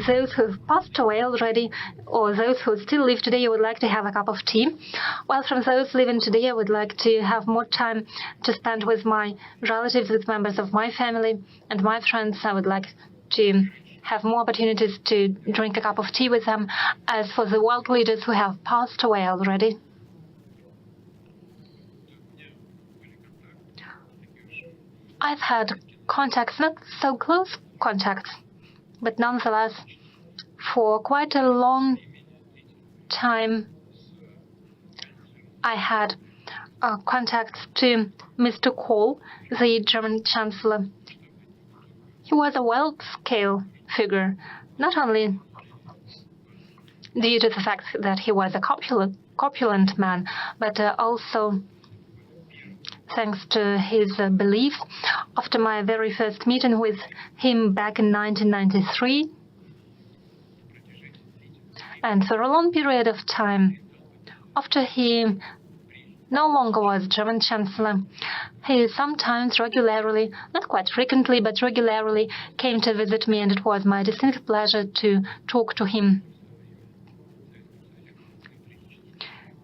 those who've passed away already or those who still live today, I would like to have a cup of tea. While from those living today, I would like to have more time to spend with my relatives, with members of my family and my friends. I would like to have more opportunities to drink a cup of tea with them. As for the world leaders who have passed away already, I've had contacts, not so close contacts, but nonetheless, for quite a long time, I had contacts to Mr. Kohl, the German Chancellor. He was a world-scale figure, not only due to the fact that he was a corpulent man, but also thanks to his beliefs. After my very first meeting with him back in 1993, and for a long period of time, after he no longer was German Chancellor, he sometimes regularly, not quite frequently, but regularly came to visit me, and it was my distinct pleasure to talk to him.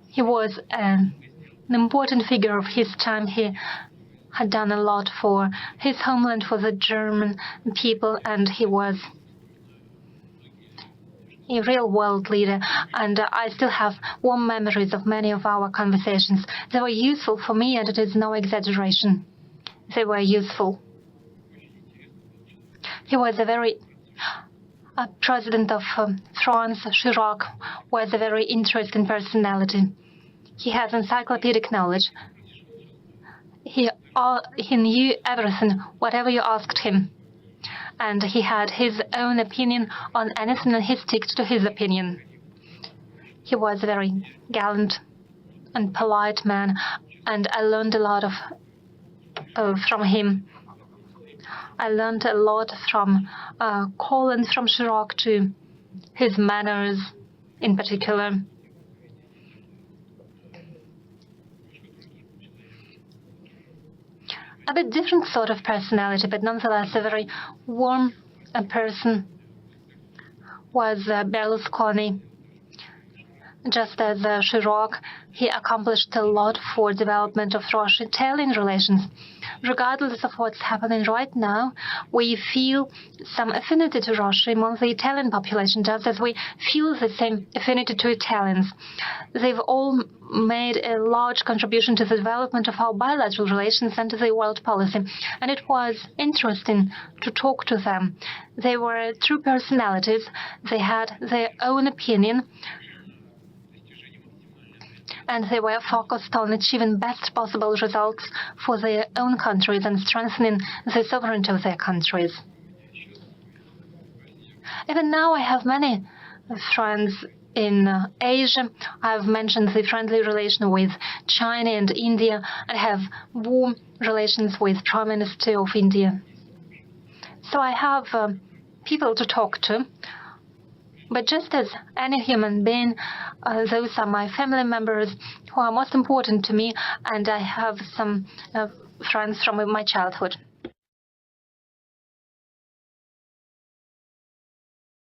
He was an important figure of his time. He had done a lot for his homeland, for the German people, and he was a real world leader. And I still have warm memories of many of our conversations. They were useful for me, and it is no exaggeration. They were useful. He was President of France, Chirac, was a very interesting personality. He has encyclopedic knowledge. He knew everything, whatever you asked him. And he had his own opinion on anything, and he stuck to his opinion. He was a very gallant and polite man, and I learned a lot from him. I learned a lot from Kohl and from Chirac too, his manners in particular. A bit different sort of personality, but nonetheless a very warm person was Berlusconi. Just as Chirac, he accomplished a lot for development of Russian-Italian relations. Regardless of what's happening right now, we feel some affinity to Russia among the Italian population, just as we feel the same affinity to Italians. They've all made a large contribution to the development of our bilateral relations and to the world policy, and it was interesting to talk to them. They were true personalities. They had their own opinion, and they were focused on achieving best possible results for their own countries and strengthening the sovereignty of their countries. Even now, I have many friends in Asia. I've mentioned the friendly relation with China and India. I have warm relations with Prime Minister of India. So I have people to talk to. But just as any human being, those are my family members who are most important to me, and I have some friends from my childhood.